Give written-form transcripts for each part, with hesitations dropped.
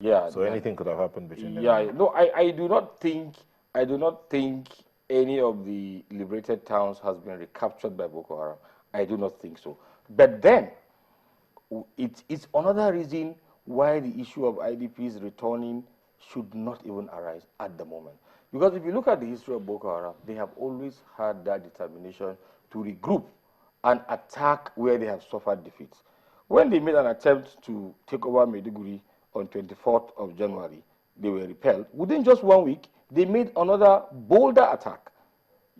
Yeah, So anything could have happened between them yeah. now. No, I do not think any of the liberated towns has been recaptured by Boko Haram. I do not think so. But then it's another reason why the issue of IDPs returning should not even arise at the moment. Because if you look at the history of Boko Haram, they have always had that determination to regroup and attack where they have suffered defeats. When they made an attempt to take over Maiduguri on 24th of January, they were repelled. Within just 1 week, they made another bolder attack.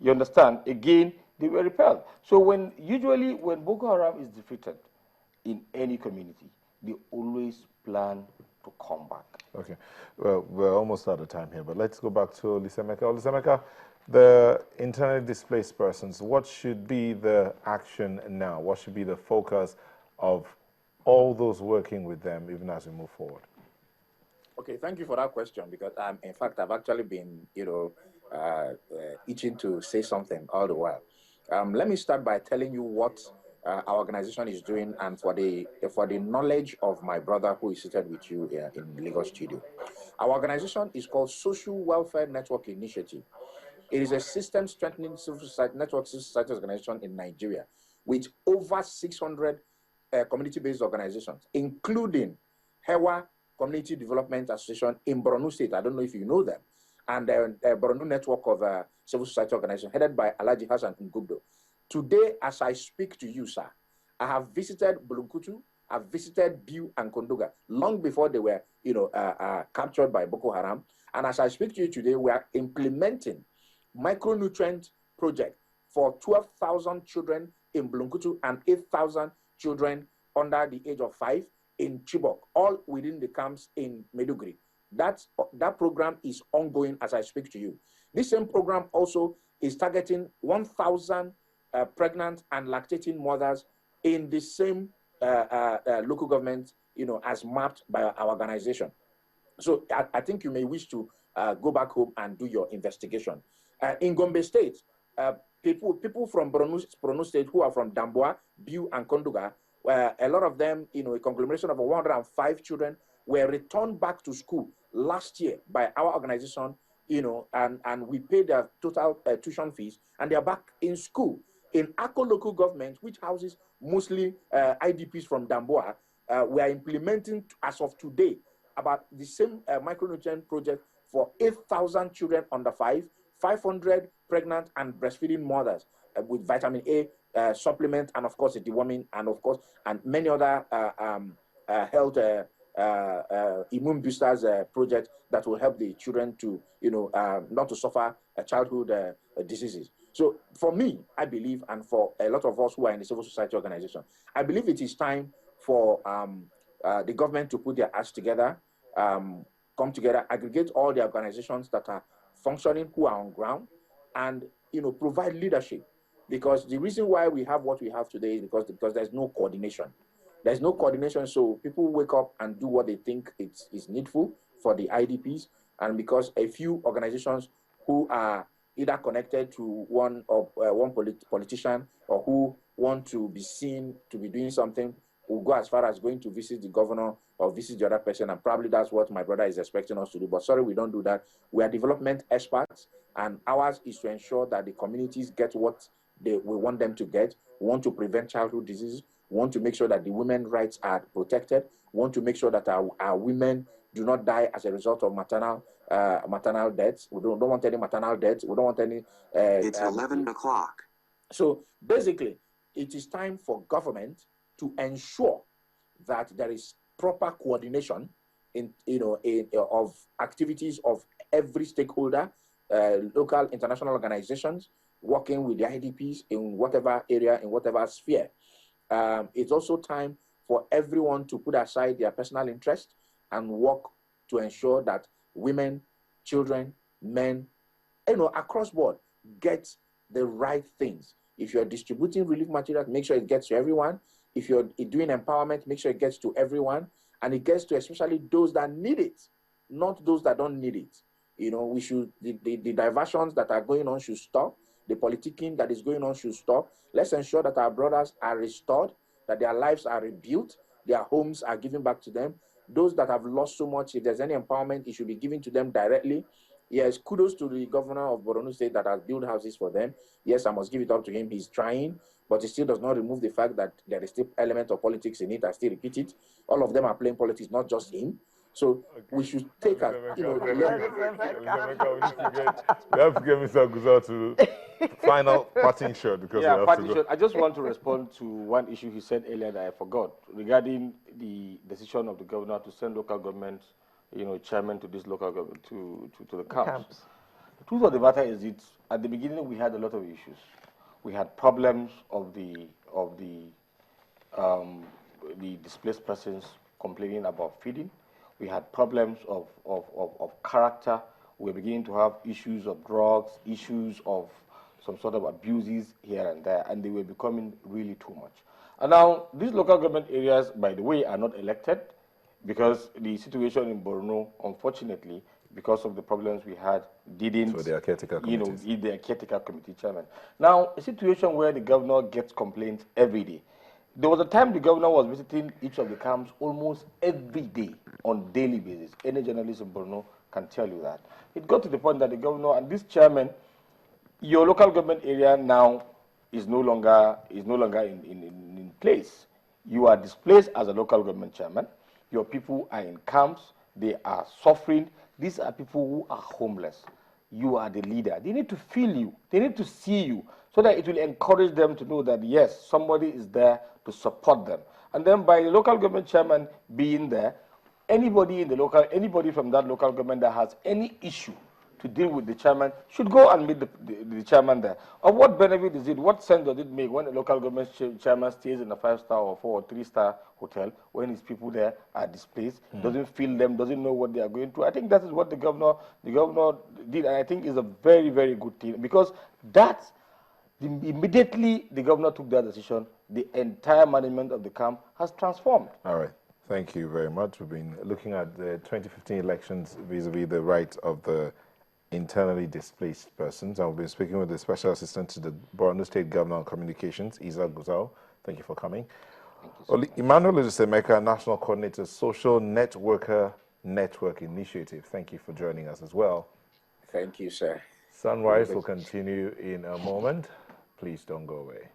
You understand? Again, they were repelled. So usually when Boko Haram is defeated in any community, they always plan to come back. Okay. Well, we're almost out of time here, but let's go back to Olisameka. Olisameka, the internally displaced persons, what should be the action now? What should be the focus of all those working with them, even as we move forward? Okay, thank you for that question because in fact, I've actually been, itching to say something all the while. Let me start by telling you what our organization is doing, and for the knowledge of my brother who is seated with you here in Lagos studio. Our organization is called Social Welfare Network Initiative. It is a system strengthening civil society network civil society organization in Nigeria with over 600 community-based organizations, including HEWA Community Development Association in Borno State. I don't know if you know them. And Borno network of civil society organizations headed by Alhaji Hassan Ngubdo. Today, as I speak to you, sir, I have visited Bulunkutu, I've visited Biu and Kondoga long before they were, captured by Boko Haram. And as I speak to you today, we are implementing micronutrient project for 12,000 children in Bulunkutu and 8,000 children under the age of 5 in Chibok, all within the camps in Maiduguri. That program is ongoing as I speak to you. This same program also is targeting 1,000 pregnant and lactating mothers in the same local government, as mapped by our organization. So I think you may wish to go back home and do your investigation. In Gombe State, people from Borno State who are from Damboa, Biu, and Kondoga, a lot of them, a conglomeration of 105 children were returned back to school last year by our organization, and we paid their total tuition fees, and they are back in school. In Akko local government, which houses mostly IDPs from Damboa, we are implementing, as of today, about the same micronutrient project for 8,000 children under 5, 500 pregnant and breastfeeding mothers with vitamin A supplement, and of course the deworming, and of course, and many other health immune boosters projects that will help the children to, not to suffer childhood diseases. So for me, I believe, and for a lot of us who are in the civil society organization, I believe it is time for the government to put their acts together, come together, aggregate all the organizations that are functioning, who are on ground, and provide leadership. Because the reason why we have what we have today is because there's no coordination. There's no coordination, so people wake up and do what they think is needful for the IDPs, and because a few organizations who are either connected to one politician or who want to be seen to be doing something will go as far as going to visit the governor or visit the other person, and probably that's what my brother is expecting us to do. But sorry, we don't do that. We are development experts, and ours is to ensure that the communities get what we want them to get. We want to prevent childhood diseases. We want to make sure that the women's rights are protected. We want to make sure that our women do not die as a result of maternal deaths. We don't want any maternal deaths. We don't want any. It's 11 o'clock. So basically, it is time for government to ensure that there is proper coordination of activities of every stakeholder, local, international organizations, working with the IDPs in whatever area, in whatever sphere. It's also time for everyone to put aside their personal interest and work to ensure that women, children, men, across board get the right things. If you're distributing relief materials, make sure it gets to everyone. If you're doing empowerment, make sure it gets to everyone, and it gets to especially those that need it, not those that don't need it. The diversions that are going on should stop. The politicking that is going on should stop. Let's ensure that our brothers are restored, that their lives are rebuilt, their homes are given back to them, Those that have lost so much, if there's any empowerment, it should be given to them directly. Yes, kudos to the governor of Borno State that has built houses for them. Yes, I must give it up to him. He's trying, but it still does not remove the fact that there is still element of politics in it. I still repeat it. All of them are playing politics, not just him. So we should take a, We have to get Mr. Guzal to final parting shot because we have to go. I just want to respond to one issue he said earlier that I forgot regarding the decision of the governor to send local government, chairman to this local government to the camps. The truth of the matter is, at the beginning we had a lot of issues. We had problems of the displaced persons complaining about feeding. We had problems of character. We're beginning to have issues of drugs, issues of some sort of abuses here and there, and they were becoming really too much. And now, these local government areas, by the way, are not elected because the situation in Borno, unfortunately, because of the problems we had, didn't, so they are caretaker committees. They are caretaker committee chairman. Now, a situation where the governor gets complaints every day. There was a time the governor was visiting each of the camps almost every day on daily basis. Any journalist in Borno can tell you that. It got to the point that the governor and this chairman, your local government area now is no longer in place. You are displaced as a local government chairman. Your people are in camps. They are suffering. These are people who are homeless. You are the leader. They need to feel you. They need to see you so that it will encourage them to know that, yes, somebody is there to support them. And then by the local government chairman being there, anybody from that local government that has any issue to deal with the chairman should go and meet the chairman there. Of what benefit is it? What sense does it make when a local government chairman stays in a 5-star or 4- or 3-star hotel when his people there are displaced, doesn't feel them, doesn't know what they are going through? I think that is what the governor did, and I think is a very, very good thing, because immediately the governor took that decision, the entire management of the camp has transformed. All right. Thank you very much. We've been looking at the 2015 elections vis-a-vis the right of the internally displaced persons. I've been speaking with the Special Assistant to the Borno State Governor on Communications, Isa Guzal. Thank you for coming. Emmanuel Olusemeka, National Coordinator, Social Networker Network Initiative. Thank you for joining us as well. Thank you, sir. Sunrise will continue in a moment. Please don't go away.